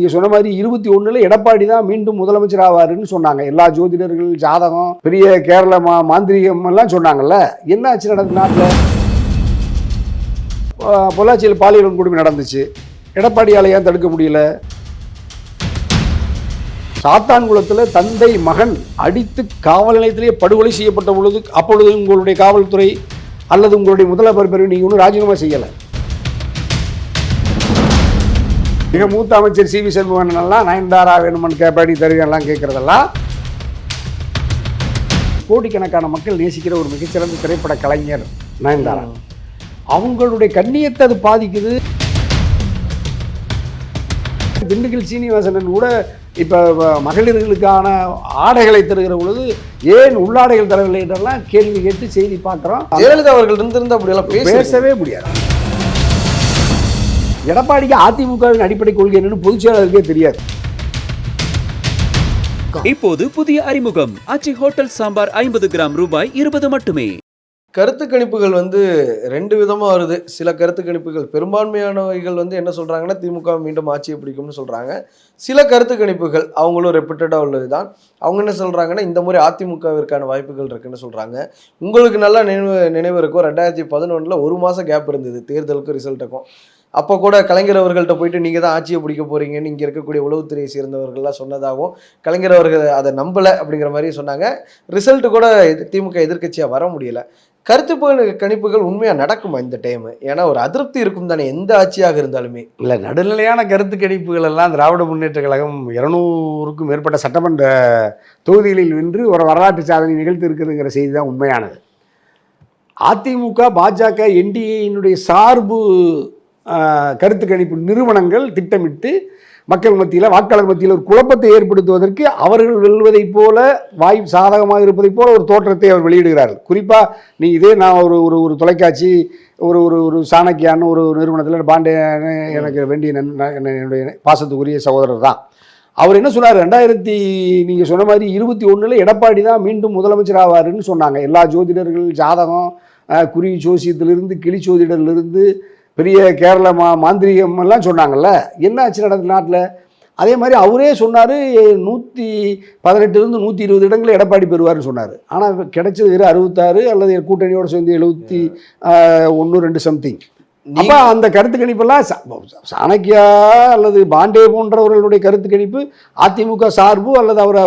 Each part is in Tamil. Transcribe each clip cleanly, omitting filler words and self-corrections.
நீங்க சொன்ன மாதிரி 21ல் எடப்பாடி தான் மீண்டும் முதலமைச்சர் ஆவாருன்னு சொன்னாங்க. எல்லா ஜோதிடர்கள் ஜாதகம் பெரிய கேரள மாந்திரிகம் எல்லாம் சொன்னாங்கல்ல. என்ன ஆச்சு நடந்த நாட்டில்? பொள்ளாச்சியில் பாலியல் வன்கொடுமை நடந்துச்சு. எடப்பாடியால ஏன் தடுக்க முடியல? சாத்தான்குளத்தில் தந்தை மகன் அடித்து காவல் நிலையத்திலேயே படுகொலை செய்யப்பட்ட பொழுது அப்பொழுது உங்களுடைய காவல்துறை அல்லது உங்களுடைய முதல்வர் பிரிவு நீங்க ஒன்றும் ராஜினாமா செய்யலை. மிக மூத்த அமைச்சர் சி வி சண்முகன் எல்லாம் நயன்தாரா வேணுமன் கேப்பாடி தருவெல்லாம் கேட்கறதெல்லாம் கோடிக்கணக்கான மக்கள் நேசிக்கிற ஒரு மிகச்சிறந்த திரைப்பட கலைஞர் நயன்தாரா. அவங்களுடைய கண்ணியத்தை அது பாதிக்குது. திண்டுக்கல் சீனிவாசன் கூட இப்போ மகளிர்களுக்கான ஆடைகளை தருகிற பொழுது ஏன் உள்ளாடைகள் தரவில்லை என்றெல்லாம் கேள்வி கேட்டு செய்தி பார்க்குறோம். ஜெயலலிதா அவர்கள் இருந்திருந்தா அப்படியெல்லாம் பேசவே முடியாது. எடப்பாடிக்கு அதிமுகவின் அடிப்படை கொள்கை என்னன்னு பொதுச் செயலாளருக்கே தெரியாது. இப்போது புதிய அறிமுகம் ஆச்சி ஹோட்டல் சாம்பார் 50 கிராம் ரூபாய் 20 மட்டுமே. கருத்து கணிப்புகள் ரெண்டு விதமாக வருது. சில கருத்து கணிப்புகள் பெரும்பான்மையானவைகள் என்ன சொல்கிறாங்கன்னா திமுக மீண்டும் ஆட்சியை பிடிக்கும்னு சொல்கிறாங்க. சில கருத்து கணிப்புகள் அவங்களும் ரெப்யூட்டடாக உள்ளது தான். அவங்க என்ன சொல்கிறாங்கன்னா இந்த முறை அதிமுகவிற்கான வாய்ப்புகள் இருக்குன்னு சொல்கிறாங்க. உங்களுக்கு நல்லா நினைவு இருக்கும், 2011 1 மாதம் கேப் இருந்தது தேர்தலுக்கும் ரிசல்ட்டுக்கும். அப்போ கூட கலைஞர் அவர்கள்ட்ட போயிட்டு நீங்கள் தான் ஆட்சியை பிடிக்க போகிறீங்கன்னு இங்கே இருக்கக்கூடிய உளவுத்துறையை சேர்ந்தவர்கள்லாம் சொன்னதாகவும் கலைஞர் அவர்கள் அதை நம்பலை அப்படிங்கிற மாதிரி சொன்னாங்க. ரிசல்ட்டு கூட திமுக எதிர்க்கட்சியாக வர முடியலை. கருத்து கணிப்புகள் உண்மையாக நடக்குமா இந்த டைமு? ஏன்னா ஒரு அதிருப்தி இருக்கும் தானே எந்த ஆட்சியாக இருந்தாலுமே. இல்லை, நடுநிலையான கருத்து கணிப்புகள் எல்லாம் திராவிட முன்னேற்ற கழகம் 200க்கும் மேற்பட்ட சட்டமன்ற தொகுதிகளில் வென்று ஒரு வரலாற்று சாதனை நிகழ்த்தி இருக்குதுங்கிற செய்தி தான் உண்மையானது. அதிமுக பாஜக என்டிஏயினுடைய சார்பு கருத்து கணிப்பு நிறுவனங்கள் திட்டமிட்டு மக்கள் மத்தியில் வாக்காளர் மத்தியில் ஒரு குழப்பத்தை ஏற்படுத்துவதற்கு அவர்கள் வெல்வதைப் போல வாய்ப்பு சாதகமாக இருப்பதைப் போல ஒரு தோற்றத்தை அவர் வெளியிடுகிறார்கள். குறிப்பாக நீ இதே நான் ஒரு தொலைக்காட்சி ஒரு ஒரு சாணக்கியான்னு ஒரு நிறுவனத்தில் பாண்டே எனக்கு வேண்டிய என்னுடைய பாசத்துக்குரிய சகோதரர் தான். அவர் என்ன சொன்னார், நீங்கள் சொன்ன மாதிரி 21ல் எடப்பாடி தான் மீண்டும் முதலமைச்சர் ஆவாருன்னு சொன்னாங்க. எல்லா ஜோதிடர்கள் ஜாதகம் குறி ஜோசியத்திலிருந்து கிளி ஜோதிடர்லேருந்து பெரிய கேரள மாந்திரிகம் எல்லாம் சொன்னாங்கல்ல. என்ன ஆச்சு நடந்த நாட்டில்? அதே மாதிரி அவரே சொன்னார் 118 120 இடங்களை எடப்பாடி பெறுவார்னு சொன்னார். ஆனால் கிடைச்சது வெறும் 66 அல்லது கூட்டணியோடு சேர்ந்து 71 2 சம்திங். அப்போ அந்த கருத்து கணிப்பெல்லாம் சாணக்கியா அல்லது பாண்டே போன்றவர்களுடைய கருத்து கணிப்பு அதிமுக சார்பு அல்லது அவர்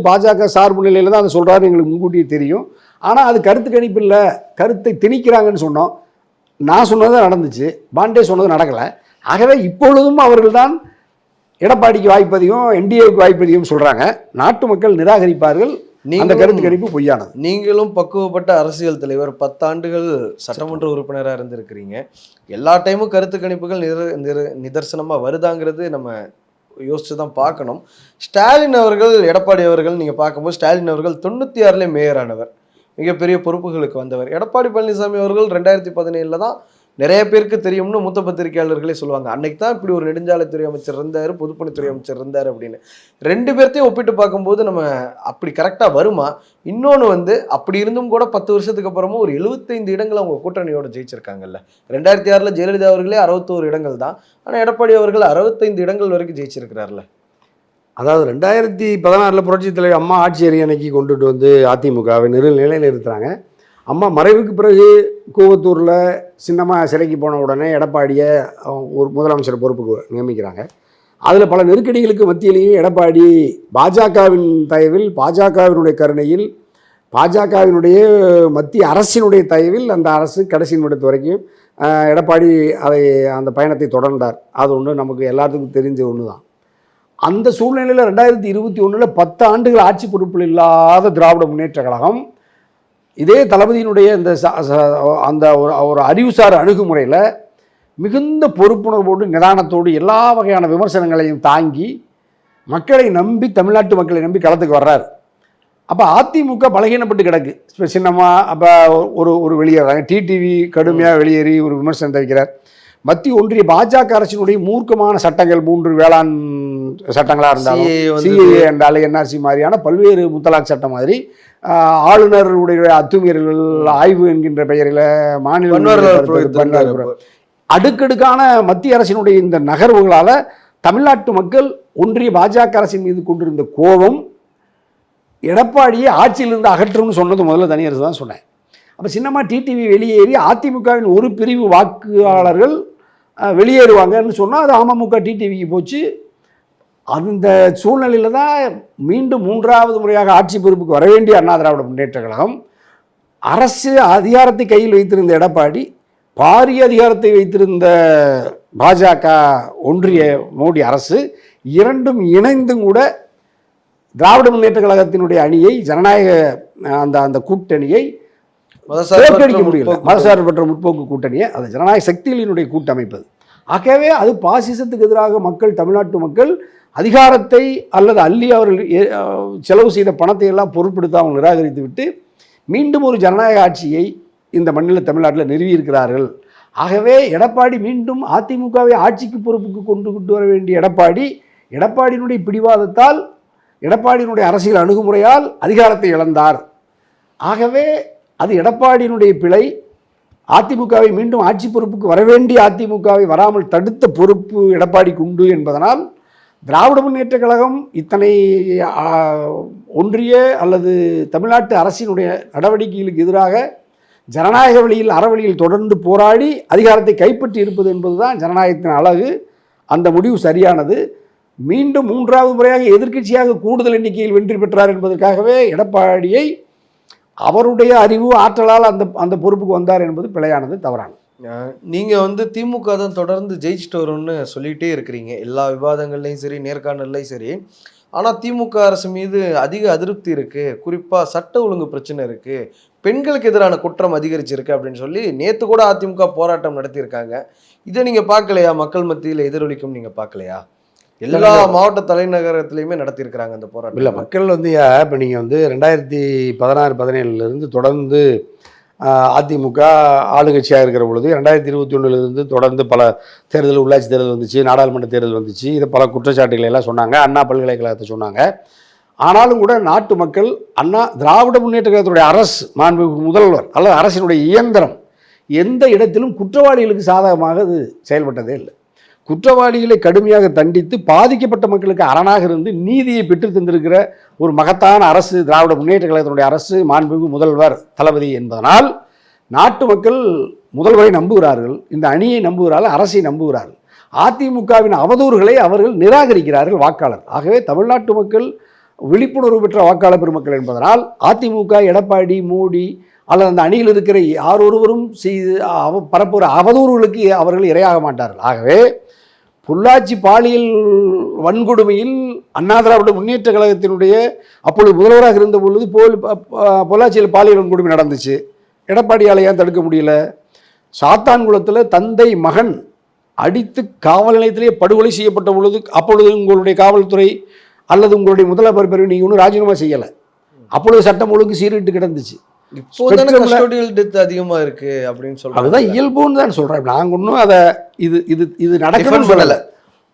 பாஜக சார்பு நிலையில் தான் அதை சொல்கிறாரு, எங்களுக்கு முன்கூட்டியே தெரியும். ஆனால் அது கருத்து கணிப்பு இல்லை, கருத்தை திணிக்கிறாங்கன்னு சொன்னோம். நான் சொன்னது நடந்துச்சு, பாண்டே சொன்னது நடக்கலை. ஆகவே இப்பொழுதும் அவர்கள் தான் எடப்பாடிக்கு வாய்ப்பதிகம் என்டிஏவுக்கு வாய்ப்பதிகம் சொல்கிறாங்க. நாட்டு மக்கள் நிராகரிப்பார்கள். அந்த கருத்து கணிப்பு பொய்யானது. நீங்களும் பக்குவப்பட்ட அரசியல் தலைவர், 10 ஆண்டுகள் சட்டமன்ற உறுப்பினராக இருந்திருக்கிறீங்க. எல்லா டைமும் கருத்து கணிப்புகள் நிதர்சனமாக வருதாங்கிறது நம்ம யோசிச்சு தான் பார்க்கணும். ஸ்டாலின் அவர்கள் எடப்பாடி அவர்கள் நீங்கள் பார்க்கும்போது ஸ்டாலின் அவர்கள் 96லே மேயர் ஆனவர், மிகப்பெரிய பொறுப்புகளுக்கு வந்தவர். எடப்பாடி பழனிசாமி அவர்கள் 2017 தான் நிறைய பேருக்கு தெரியும்னு மூத்த பத்திரிகையாளர்களே சொல்லுவாங்க. அன்னைக்கு தான் இப்படி ஒரு நெடுஞ்சாலைத்துறை அமைச்சர் இருந்தார், பொதுப்பணித்துறை அமைச்சர் இருந்தார் அப்படின்னு. 2 பேர்த்தையும் ஒப்பிட்டு பார்க்கும்போது நம்ம அப்படி கரெக்டாக வருமா? இன்னொன்று அப்படி இருந்தும் கூட 10 வருஷத்துக்கு அப்புறமும் ஒரு 75 இடங்கள் அவங்க கூட்டணியோட ஜெயிச்சிருக்காங்கல்ல. 2006 ஜெயலலிதா அவர்களே 61 இடங்கள் தான். ஆனால் எடப்பாடி அவர்கள் 65 இடங்கள் வரைக்கும் ஜெயிச்சிருக்கிறார்ல. அதாவது 2016 புரட்சித் தலைவர் அம்மா ஆட்சி அரியணைக்கு கொண்டுட்டு அதிமுகவை நிலையில் இருக்கிறாங்க. அம்மா மறைவுக்கு பிறகு கூவத்தூரில் சின்னமாக சிறைக்கு போன உடனே எடப்பாடியை ஒரு முதலமைச்சர் பொறுப்புக்கு நியமிக்கிறாங்க. அதில் பல நெருக்கடிகளுக்கு மத்தியிலேயும் எடப்பாடி பாஜகவின் தயவில், பாஜகவினுடைய கருணையில், பாஜகவினுடைய மத்திய அரசினுடைய தயவில் அந்த அரசு கடைசி நிமிடத்து வரைக்கும் எடப்பாடி அந்த பயணத்தை தொடர்ந்தார். அது ஒன்று நமக்கு எல்லாத்துக்கும் தெரிஞ்ச ஒன்று தான். அந்த சூழ்நிலையில் 2021 10 ஆண்டுகள் ஆட்சி பொறுப்பில் இல்லாத திராவிட முன்னேற்ற கழகம் இதே தளபதியினுடைய அந்த ஒரு அறிவுசார் அணுகுமுறையில் மிகுந்த பொறுப்புணர்வோடு நிதானத்தோடு எல்லா வகையான விமர்சனங்களையும் தாங்கி மக்களை நம்பி, தமிழ்நாட்டு மக்களை நம்பி களத்துக்கு வர்றார். அப்போ அதிமுக பலகீனப்பட்டு கிடக்கு. இப்போ சின்னமாக அப்போ ஒரு வெளியேறாங்க. டிடிவி கடுமையாக வெளியேறி ஒரு விமர்சனத்தை வைக்கிறார். மத்திய ஒன்றிய பாஜக அரசினுடைய மூர்க்கமான சட்டங்கள் 3 வேளாண் சட்டங்களாக இருந்தாலும், சிஏஏ என்றாலும், என்ஆர்சி மாதிரியான பல்வேறு முத்தலாக் சட்டம் மாதிரி, ஆளுநருடைய அத்துமீறல்கள் ஆய்வு என்கின்ற பெயரில் மாநில அடுக்கடுக்கான மத்திய அரசினுடைய இந்த நகர்வுகளால் தமிழ்நாட்டு மக்கள் ஒன்றிய பாஜக அரசின் மீது கொண்டிருந்த கோபம் எடப்பாடியை ஆட்சியிலிருந்து அகற்றும்னு சொன்னது முதல்ல தனியரசு தான் சொன்னேன். அப்போ சின்னம்மா டிடிவி வெளியேறி அதிமுகவின் ஒரு பிரிவு வாக்காளர்கள் வெளியேறுவாங்கன்னு சொன்னால் அது அமமுக டிடிவிக்கு போச்சு. அந்த சூழ்நிலையில் தான் மீண்டும் 3வது முறையாக ஆட்சி பொறுப்புக்கு வர வேண்டிய அண்ணா திராவிட முன்னேற்ற கழகம் அரசு அதிகாரத்தை கையில் வைத்திருந்த எடப்பாடி, பாரிய அதிகாரத்தை வைத்திருந்த பாஜக ஒன்றிய மோடி அரசு இரண்டும் இணைந்தும் கூட திராவிட முன்னேற்ற கழகத்தினுடைய அணியை, ஜனநாயக அந்த கூட்டணியை தோற்கடிக்க முடியல. மதசார்பற்ற முற்போக்கு கூட்டணியை, அது ஜனநாயக சக்திகளினுடைய கூட்டமைப்பது. ஆகவே அது பாசிசத்துக்கு எதிராக மக்கள், தமிழ்நாட்டு மக்கள் அதிகாரத்தை அல்லது அள்ளி அவர்கள் செலவு செய்த பணத்தை எல்லாம் பொருட்படுத்த அவங்க நிராகரித்து விட்டு மீண்டும் ஒரு ஜனநாயக ஆட்சியை இந்த மண்ணில் தமிழ்நாட்டில் நிறுவியிருக்கிறார்கள். ஆகவே எடப்பாடி மீண்டும் அதிமுகவை ஆட்சிக்கு பொறுப்புக்கு கொண்டு வர வேண்டிய எடப்பாடியினுடைய பிடிவாதத்தால், எடப்பாடியினுடைய அரசியல் அணுகுமுறையால் அதிகாரத்தை இழந்தார். ஆகவே அது எடப்பாடியினுடைய பிழை. அதிமுகவை மீண்டும் ஆட்சி பொறுப்புக்கு வரவேண்டிய அதிமுகவை வராமல் தடுத்த பொறுப்பு எடப்பாடிக்கு உண்டு என்பதனால் திராவிட முன்னேற்ற கழகம் இத்தனை ஒன்றிய அல்லது தமிழ்நாட்டு அரசினுடைய நடவடிக்கைகளுக்கு எதிராக ஜனநாயக வழியில், அறவழியில் தொடர்ந்து போராடி அதிகாரத்தை கைப்பற்றி இருப்பது என்பதுதான் ஜனநாயகத்தின் அழகு. அந்த முடிவு சரியானது. மீண்டும் 3வது முறையாக எதிர்க்கட்சியாக கூடுதல் எண்ணிக்கையில் வெற்றி பெற்றார் என்பதற்காகவே எடப்பாடியை அவருடைய அறிவு, ஆற்றலால் அந்த பொறுப்புக்கு வந்தார் என்பது பிழையானது, தவறானது. நீங்கள் திமுக தான் தொடர்ந்து ஜெயிச்சுட்டு வரும்னு சொல்லிகிட்டே இருக்கிறீங்க, எல்லா விவாதங்கள்லையும் சரி, நேர்காணல்லையும் சரி. ஆனால் திமுக அரசு மீது அதிக அதிருப்தி இருக்குது, குறிப்பாக சட்ட ஒழுங்கு பிரச்சனை இருக்குது, பெண்களுக்கு எதிரான குற்றம் அதிகரிச்சிருக்கு அப்படின்னு சொல்லி நேற்று கூட அதிமுக போராட்டம் நடத்தியிருக்காங்க. இதை நீங்கள் பார்க்கலையா? மக்கள் மத்தியில் எதிரொலிக்கும் நீங்கள் பார்க்கலையா? எல்லா மாவட்ட தலைநகரத்திலையுமே நடத்தியிருக்கிறாங்க அந்த போராட்டம். இல்லை, மக்கள் இப்போ நீங்கள் 2016-17 தொடர்ந்து அதிமுக ஆளுங்கட்சியாக இருக்கிற பொழுது 2021 தொடர்ந்து பல தேர்தல், உள்ளாட்சி தேர்தல் வந்துச்சு, நாடாளுமன்ற தேர்தல் வந்துச்சு. இதை பல குற்றச்சாட்டுகளை எல்லாம் சொன்னாங்க, அண்ணா பல்கலைக்கழகத்தை சொன்னாங்க. ஆனாலும் கூட நாட்டு மக்கள் திராவிட முன்னேற்ற கழகத்துடைய அரசு, மாண்புமிகு முதல்வர் அல்லது அரசினுடைய இயந்திரம் எந்த இடத்திலும் குற்றவாளிகளுக்கு சாதகமாக அது செயல்பட்டதே இல்லை. குற்றவாளிகளை கடுமையாக தண்டித்து பாதிக்கப்பட்ட மக்களுக்கு அரணாக இருந்து நீதியை பெற்று தந்திருக்கிற ஒரு மகத்தான அரசு திராவிட முன்னேற்ற கழகத்தினுடைய அரசு, மாண்புமிகு முதல்வர் தளபதி என்பதனால் நாட்டு மக்கள் முதல்வரை நம்புகிறார்கள், இந்த அணியை நம்புகிறார்கள், அரசை நம்புகிறார்கள். அதிமுகவின் அவதூறுகளை அவர்கள் நிராகரிக்கிறார்கள் வாக்காளர். ஆகவே தமிழ்நாட்டு மக்கள் விழிப்புணர்வு பெற்ற வாக்காளர் பெருமக்கள் என்பதனால் அதிமுக, எடப்பாடி, மோடி அல்லது அந்த அணியில் இருக்கிற யாரொருவரும் செய்து பரப்புகிற அவதூறுகளுக்கு அவர்கள் இரையாக மாட்டார்கள். ஆகவே பொள்ளாச்சி பாலியல் வன்கொடுமையில் அண்ணா திராவிட முன்னேற்ற கழகத்தினுடைய அப்பொழுது முதல்வராக இருந்த பொழுது பொள்ளாச்சியில் பாலியல் வன்கொடுமை நடந்துச்சு. எடப்பாடியால் ஏன் தடுக்க முடியல? சாத்தான்குளத்தில் தந்தை மகன் அடித்து காவல் நிலையத்திலே படுகொலை செய்யப்பட்ட பொழுது அப்பொழுது உங்களுடைய காவல்துறை அல்லது உங்களுடைய முதல்வர் பிரிவு நீங்கள் ஒன்றும் ராஜினாமா செய்யலை. அப்பொழுது சட்டம் ஒழுங்கு சீரிட்டு கிடந்துச்சு. அதிகமா இருக்கு அப்படின்னு சொல்றாங்க. அதுதான் இயல்புன்னு தான் சொல்றேன். நாங்க ஒன்றும் அதை இது நடக்கணும்னு சொல்லலை,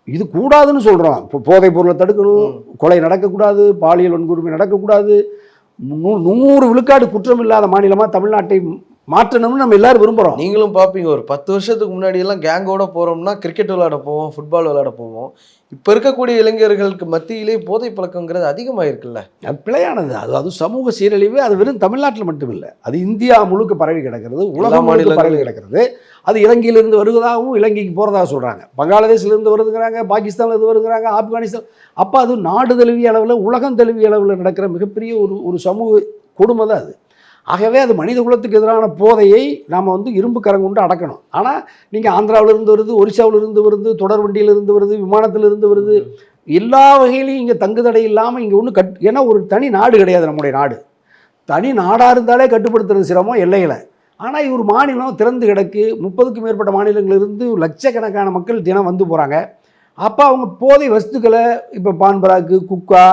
இது கூடாதுன்னு சொல்றோம். இப்போ போதைப் பொருளை தடுக்கணும், கொலை நடக்கக்கூடாது, பாலியல் வன்கொடுமை நடக்கக்கூடாது, 100 விழுக்காடு குற்றம் இல்லாத மாநிலமா தமிழ்நாட்டை மாற்றணும்னு நம்ம எல்லாரும் விரும்புகிறோம். நீங்களும் பார்ப்பீங்க, ஒரு 10 வருஷத்துக்கு முன்னாடி எல்லாம் கேங்கோட போகிறோம்னா கிரிக்கெட் விளையாட போவோம், ஃபுட்பால் விளையாட போவோம். இப்போ இருக்கக்கூடிய இளைஞர்களுக்கு மத்தியிலே போதை பழக்கங்கிறது அதிகமாக இருக்குல்ல. அது பிழையானது. அது சமூக சீரழிவு. அது வெறும் தமிழ்நாட்டில் மட்டும் இல்லை, அது இந்தியா முழுக்க பரவி கிடக்கிறது, உலக மாநிலம் பரவி கிடக்கிறது. அது இலங்கையிலிருந்து வருவதாகவும் இலங்கைக்கு போகிறதாக சொல்கிறாங்க, பங்களாதேஷிலிருந்து வருதுங்கிறாங்க, பாகிஸ்தான்லேருந்து வருகிறாங்க, ஆப்கானிஸ்தான். அப்போ அது நாடு தழுவிய அளவில், உலகம் தழுவிய அளவில் நடக்கிற மிகப்பெரிய ஒரு சமூக கொடுமை தான் அது. ஆகவே அது மனித குலத்துக்கு எதிரான போதையை நாம் இரும்பு கரம் கொண்டு அடக்கணும். ஆனால் நீங்கள் ஆந்திராவிலிருந்து வருது, ஒரிசாவிலிருந்து வருது, தொடர் வண்டியிலிருந்து வருது, விமானத்திலிருந்து வருது, எல்லா வகையிலையும் இங்கே தங்குதடை இல்லாமல் இங்கே ஒன்றும் ஏன்னா ஒரு தனி நாடு கிடையாது நம்முடைய நாடு. தனி நாடாக இருந்தாலே கட்டுப்படுத்துறது சிரமம் எல்லைகளை. ஆனால் ஒரு மாநிலம் திறந்து கிடக்கு, 30க்கும் மேற்பட்ட மாநிலங்களிலிருந்து லட்சக்கணக்கான மக்கள் தினம் வந்து போகிறாங்க. அப்போ அவங்க போதை வஸ்துக்களை இப்போ பான்பராக்கு, குக்கா,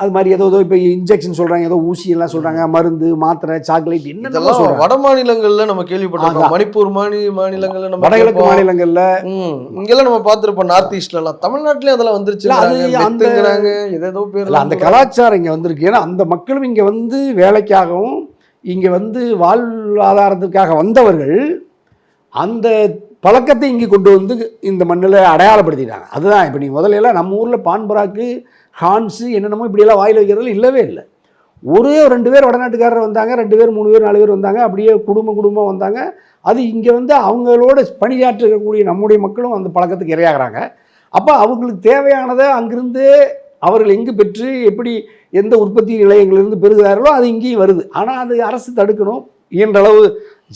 அது மாதிரி ஏதோ இப்போ இன்ஜெக்ஷன் சொல்கிறாங்க, ஏதோ ஊசியெல்லாம் சொல்கிறாங்க, மருந்து, மாத்திரை, சாக்லேட், என்னெல்லாம் சொல்கிறாங்க. வட மாநிலங்களில் நம்ம கேள்விப்பட்டிருக்கோம், மணிப்பூர் மாநிலங்களில், நம்ம வடகிழக்கு மாநிலங்களில் இங்கெல்லாம் நம்ம பார்த்துருப்போம். நார்த் ஈஸ்ட்லலாம், தமிழ்நாட்டிலே அதெல்லாம் வந்துருச்சு. அது ஏதோ பேர் அந்த கலாச்சாரம் இங்கே வந்திருக்கு. ஏன்னா அந்த மக்களும் இங்கே வேலைக்காகவும் இங்கே வாழ்வாதாரத்துக்காக வந்தவர்கள் அந்த பழக்கத்தை இங்கே கொண்டு வந்து இந்த மண்ணில் அடையாளப்படுத்திட்டாங்க. அதுதான் இப்போ நீ முதல்ல எல்லாம் நம்ம ஊரில் பான்பராக்கு, ஹான்ஸு என்னென்னமோ இப்படியெல்லாம் வாயில் வைக்கிறது இல்லவே இல்லை. ஒரே 2 பேர் வடநாட்டுக்காரர் வந்தாங்க, 2 பேர் 3 பேர் 4 பேர் வந்தாங்க, அப்படியே குடும்பம் வந்தாங்க. அது இங்கே வந்து அவங்களோட பணியாற்றக்கூடிய நம்முடைய மக்களும் அந்த பழக்கத்துக்கு இரையாகிறாங்க. அப்போ அவங்களுக்கு தேவையானதை அங்கிருந்து அவர்கள் எங்கு பெற்று எப்படி எந்த உற்பத்தி நிலையங்களிலிருந்து பெறுகிறார்களோ அது இங்கேயும் வருது. ஆனால் அது அரசு தடுக்கணும். இயன்றளவு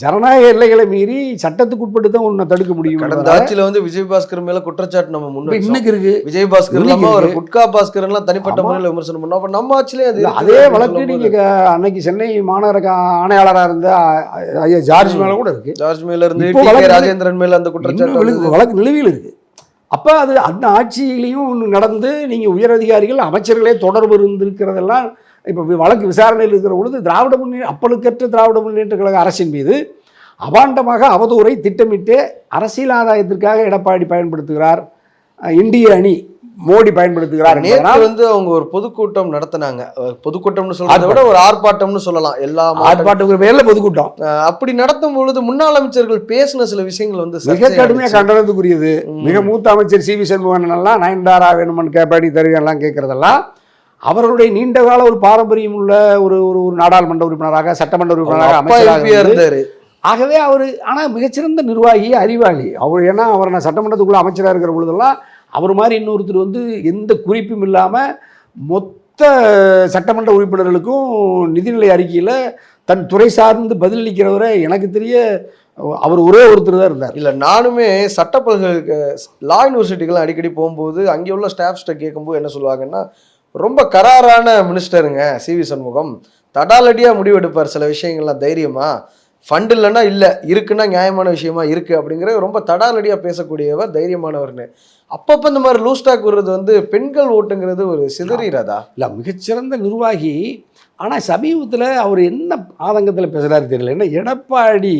ஜனநாயக எல்லைகளை மீறி சட்டத்துக்கு உட்பட்டு தான் ஒன்றை தடுக்க முடியும். கடந்த ஆட்சியில் வந்து விஜயபாஸ்கர் மேல குற்றச்சாட்டு நம்ம முன்னாடி இன்னைக்கு இருக்கு. விஜயபாஸ்கர் இல்லாம ஒரு குட்கா பாஸ்கர் எல்லாம் தனிப்பட்ட முறையில் விமர்சனம் பண்ணோம். அப்ப நம்ம ஆட்சியிலே அது அதே வழக்கு நீங்க அன்னைக்கு சென்னை மாநகர ஆணையாளராக இருந்த ஐயா ஜார்ஜ் மேல கூட இருக்கு. ஜார்ஜ் மேல இருந்து இப்போ வழக்கு ராஜேந்திரன் மேல அந்த குற்றச்சாட்டு வழக்கு நிலுவையில் இருக்கு. அப்போ அது அந்த ஆட்சியிலையும் நடந்து நீங்கள் உயரதிகாரிகள் அமைச்சர்களே தொடர்பு இருந்திருக்கிறதெல்லாம் இப்போ வழக்கு விசாரணையில் இருக்கிற பொழுது அப்பலுக்கற்ற திராவிட முன்னேற்ற கழக அரசின் மீது அபாண்டமாக அவதூறை திட்டமிட்டு அரசியல் ஆதாயத்திற்காக எடப்பாடி பயன்படுத்துகிறார், இந்திய அணி மோடி பயன்படுத்துகிறார். நேற்று வந்து அவங்க ஒரு பொதுக்கூட்டம் நடத்தினாங்க. பொதுக்கூட்டம்னு சொல்றதை விட ஒரு ஆர்ப்பாட்டம்னு சொல்லலாம். எல்லா ஆர்ப்பாட்டம் பேர்ல பொதுக்கூட்டம் அப்படி நடத்தும் பொழுது முன்னாள் அமைச்சர்கள் பேசின சில விஷயங்கள் வந்து மிக கடுமையாக கண்டனத்துக்குரியது. மிக மூத்த அமைச்சர் சி வி சண்முகன் எல்லாம் நயன்தாரா வேணுமன் கேப்பாடி தருவெல்லாம் கேட்கறதெல்லாம் அவர்களுடைய நீண்ட கால ஒரு பாரம்பரியம் உள்ள ஒரு ஒரு நாடாளுமன்ற உறுப்பினராக, சட்டமன்ற உறுப்பினராக, அமைச்சராக இருந்தார். ஆகவே அவர் ஆனால் மிகச்சிறந்த நிர்வாகி, அறிவாளி அவர். ஏன்னா அவர் நான் சட்டமன்றத்துக்குள்ள அமைச்சராக இருக்கிற பொழுதெல்லாம் அவர் மாதிரி இன்னொருத்தர் வந்து எந்த குறிப்பும் இல்லாமல் மொத்த சட்டமன்ற உறுப்பினர்களுக்கும் நிதிநிலை அறிக்கையில் தன் துறை சார்ந்து பதிலளிக்கிறவரை எனக்கு தெரிய அவர் ஒரே ஒருத்தர் தான் இருந்தார். இல்லை, நானுமே சட்ட பல்கலை லா யூனிவர்சிட்டிகள்லாம் அடிக்கடி போகும்போது அங்கே உள்ள ஸ்டாஃப்ஸ்ட்டை கேட்கும்போது என்ன சொல்லுவாங்கன்னா, ரொம்ப கராரான மினிஸ்டருங்க சி வி சண்முகம், தடாலடியாக முடிவெடுப்பார் சில விஷயங்கள்லாம் தைரியமா, ஃபண்ட் இல்லைன்னா இல்லை, இருக்குன்னா நியாயமான விஷயமா இருக்குது அப்படிங்கிற ரொம்ப தடாலடியாக பேசக்கூடியவர், தைரியமானவர்னு. அப்பப்போ இந்த மாதிரி லூஸ் டாக் வர்றது வந்து பெண்கள் ஓட்டுங்கிறது ஒரு சிதறிடாதா? இல்லை, மிகச்சிறந்த நிர்வாகி. ஆனால் சமீபத்தில் அவர் என்ன ஆதங்கத்தில் பேசுகிறாரு தெரியல. என்ன எடப்பாடி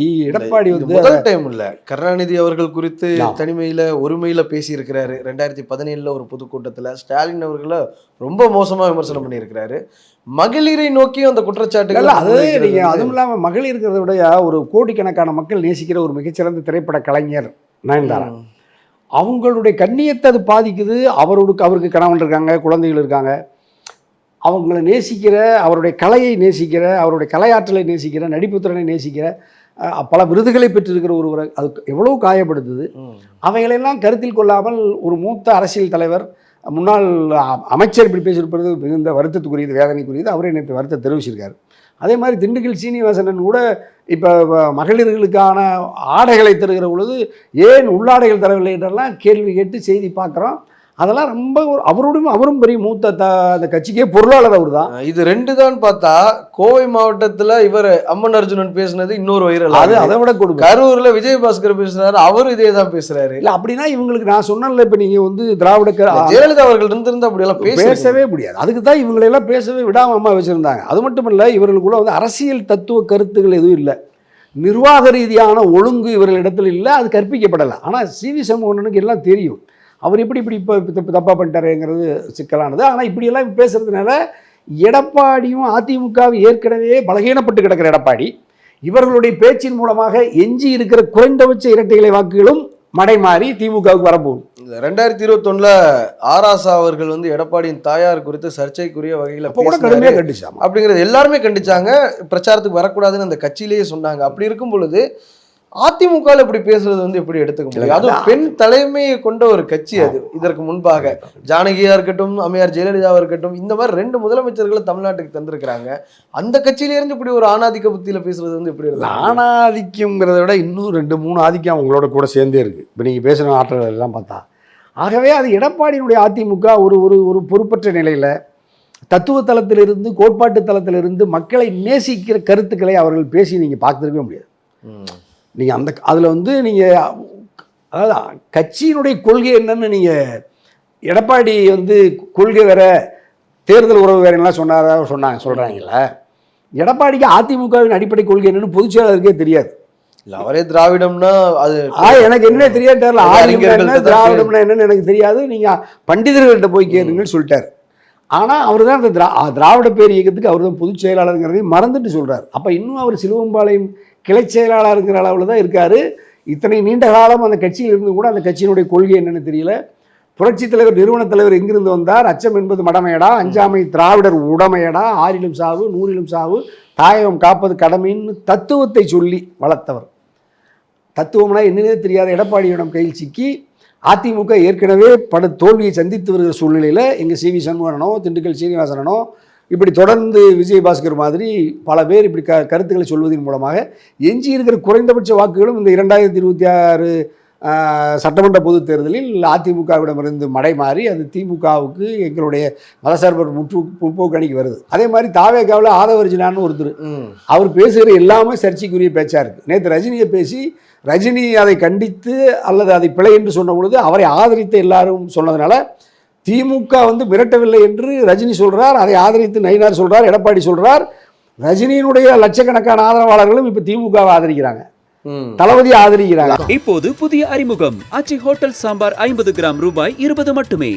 வந்து முதல் டைம் இல்லை, கருணாநிதி அவர்கள் குறித்து தனிமையில் ஒருமையில் பேசியிருக்கிறாரு. 2017 ஒரு பொதுக்கூட்டத்தில் ஸ்டாலின் அவர்களை ரொம்ப மோசமாக விமர்சனம் பண்ணியிருக்கிறாரு. மகளிரை நோக்கியும் அந்த குற்றச்சாட்டுகள். அது நீங்கள் அதுவும் இல்லாமல் மகளிர் இருக்கிறத விட ஒரு கோடிக்கணக்கான மக்கள் நேசிக்கிற ஒரு மிகச்சிறந்த திரைப்பட கலைஞர் நயன்தாரா. அவங்களுடைய கண்ணியத்தை அது பாதிக்குது. அவருக்கு கணவன் இருக்காங்க, குழந்தைகள் இருக்காங்க. அவங்கள நேசிக்கிற, அவருடைய கலையை நேசிக்கிற, அவருடைய கலையாற்றலை நேசிக்கிற, நடிப்புத்திறனை நேசிக்கிற, பல விருதுகளை பெற்றிருக்கிற ஒருவரை அது எவ்வளவு காயப்படுத்துது. அவைகளெல்லாம் கருத்தில் கொள்ளாமல் ஒரு மூத்த அரசியல் தலைவர், முன்னாள் அமைச்சர் இப்படி பேசியிருப்பது மிகுந்த வருத்தத்துக்குரியது, வேதனைக்குரியது. அவரே நேற்று வருத்தம் தெரிவிச்சிருக்காரு. அதே மாதிரி திண்டுக்கல் சீனிவாசனன் கூட இப்போ மகளிர்களுக்கான ஆடைகளை தருகிற பொழுது ஏன் உள்ளாடைகள் தரவில்லை என்றெல்லாம் கேள்வி கேட்டு செய்தி பார்க்குறோம். அதெல்லாம் ரொம்ப அவரும் பெரிய மூத்த அந்த கட்சிக்கே பொருளாளர் அவர் தான். இது 2 தான் பார்த்தா, கோவை மாவட்டத்தில் இவர் அம்மன் அர்ஜுனன் பேசுனது இன்னொரு வைரல். அது அதை விட கொடுக்கும். கரூரில் விஜயபாஸ்கர் பேசுறாரு, அவரும் இதே தான் பேசுறாரு. இல்லை அப்படின்னா இவங்களுக்கு நான் சொன்னேன்ல, இப்போ நீங்கள் வந்து திராவிட ஜெயலலிதா அவர்கள் இருந்திருந்தா அப்படியெல்லாம் பேசவே முடியாது. அதுக்கு தான் இவங்களெல்லாம் பேசவே விடாம அம்மா வச்சுருந்தாங்க. அது மட்டும் இல்லை, இவர்களுக்குள்ள வந்து அரசியல் தத்துவ கருத்துக்கள் எதுவும் இல்லை, நிர்வாக ரீதியான ஒழுங்கு இவர்களிடத்தில் இல்லை, அது கற்பிக்கப்படலை. ஆனால் சி வி சண்முகனுக்கு எல்லாம் தெரியும் அவர் இப்படி இப்போ தப்பாக பண்ணிட்டாருங்கிறது சிக்கலானது. ஆனால் இப்படியெல்லாம் பேசுறதுனால எடப்பாடியும் அதிமுகவும் ஏற்கனவே பலகீனப்பட்டு கிடக்கிற எடப்பாடி இவர்களுடைய பேச்சின் மூலமாக எஞ்சி இருக்கிற குறைந்தபட்ச இரட்டைகளை வாக்குகளும் மடை மாறி திமுகவுக்கு வரப்போகுது. 2021 ஆராசா அவர்கள் வந்து எடப்பாடியின் தாயார் குறித்து சர்ச்சைக்குரிய வகையில் கடுமையாக கண்டிச்சாங்க. அப்படிங்கிறது எல்லாருமே கண்டிச்சாங்க. பிரச்சாரத்துக்கு வரக்கூடாதுன்னு அந்த கட்சியிலேயே சொன்னாங்க. அப்படி இருக்கும் பொழுது அதிமுக இப்படி பேசுறது வந்து எப்படி எடுத்துக்க முடியும்? அதுவும் பெண் தலைமையை கொண்ட ஒரு கட்சி அது. இதற்கு முன்பாக ஜானகியா இருக்கட்டும், அம்மையார் ஜெயலலிதாவா இருக்கட்டும், இந்த மாதிரி 2 முதலமைச்சர்களை தமிழ்நாட்டுக்கு தந்திருக்கிறாங்க. அந்த கட்சியிலேருந்து இப்படி ஒரு ஆணாதிக்க புத்தியில பேசுறது வந்து எப்படி இருக்கு? ஆணாதிக்கங்கிறத விட இன்னும் 2-3 ஆதிக்கம் அவங்களோட கூட சேர்ந்தே இருக்கு இப்போ நீங்கள் பேசுகிற ஆற்றல் எல்லாம் பார்த்தா. ஆகவே அது எடப்பாடியினுடைய அதிமுக ஒரு பொறுப்பற்ற நிலையில் தத்துவ தளத்திலிருந்து, கோட்பாட்டு தளத்திலிருந்து மக்களை நேசிக்கிற கருத்துக்களை அவர்கள் பேசி நீங்கள் பார்த்துருக்கவே முடியாது. நீங்கள் அதில் வந்து நீங்கள் அதாவது கட்சியினுடைய கொள்கை என்னன்னு நீங்கள் எடப்பாடி வந்து கொள்கை வேற, தேர்தல் உறவு வேறெல்லாம் சொல்கிறாங்களா? எடப்பாடிக்கு அதிமுகவின் அடிப்படை கொள்கை என்னன்னு பொதுச் செயலாளருக்கே தெரியாது. இல்லை, அவரே திராவிடம்னா அது எனக்கு என்ன தெரியாது, திராவிடம்னா என்னன்னு எனக்கு தெரியாது, நீங்கள் பண்டிதர்கள்ட்ட போய் கேளுங்கன்னு சொல்லிட்டார். ஆனால் அவர் தான் அந்த திராவிட பேர் இயக்கத்துக்கு அவர் தான் பொதுச் செயலாளருங்கிறதையும் மறந்துட்டு சொல்கிறார். அப்போ இன்னும் அவர் சிலுவம்பாளையம் கிளை செயலாளருங்கிற அளவில் தான் இருக்கார். இத்தனை நீண்ட காலம் அந்த கட்சியில் இருந்து கூட அந்த கட்சியினுடைய கொள்கை என்னன்னு தெரியல. புரட்சித் தலைவர் நிறுவனத் தலைவர் எங்கிருந்து வந்தார்? அச்சம் என்பது மடமையடா, அஞ்சாமை திராவிடர் உடமையடா, ஆறிலும் சாவு நூறிலும் சாவு, தாயகம் காப்பது கடமைன்னு தத்துவத்தை சொல்லி வளர்த்தவர். தத்துவம்னா என்னன்னே தெரியாத எடப்பாடியிடம் கையில் சிக்கி அதிமுக ஏற்கனவே தோல்வியை சந்தித்து வருகிற சூழ்நிலையில் எங்கள் சி.வி. சண்முகனோ திண்டுக்கல் சீனிவாசனோ இப்படி தொடர்ந்து விஜயபாஸ்கர் மாதிரி பல பேர் இப்படி கருத்துக்களை சொல்வதன் மூலமாக எஞ்சி இருக்கிற குறைந்தபட்ச வாக்குகளும் இந்த 2026 சட்டமன்ற பொதுத் தேர்தலில் அதிமுகவிடமிருந்து மடை மாறி அது திமுகவுக்கு எங்களுடைய மதசார்பர் முற்போக்கு அணிக்கு வருது. அதே மாதிரி தாவேகாவில் ஆதவர்ஜினான்னு ஒருத்தர், அவர் பேசுகிற எல்லாமே சர்ச்சைக்குரிய பேச்சாக இருக்குது. நேற்று ரஜினியை பேசி ரஜினி அதை கண்டித்து அல்லது அதை பிழை என்று சொன்ன பொழுது அவரை ஆதரித்த எல்லாரும் சொன்னதுனால திமுக மிரட்டவில்லை என்று ரஜினி சொல்கிறார், அதை ஆதரித்து நயினார் சொல்கிறார், எடப்பாடி சொல்கிறார். ரஜினியினுடைய லட்சக்கணக்கான ஆதரவாளர்களும் இப்போ திமுகவை ஆதரிக்கிறாங்க, தளபதி ஆதரிக்கிறாங்க. இப்போது புதிய அறிமுகம் ஆச்சி ஹோட்டல் சாம்பார் 50 கிராம் ரூபாய் 20 மட்டுமே.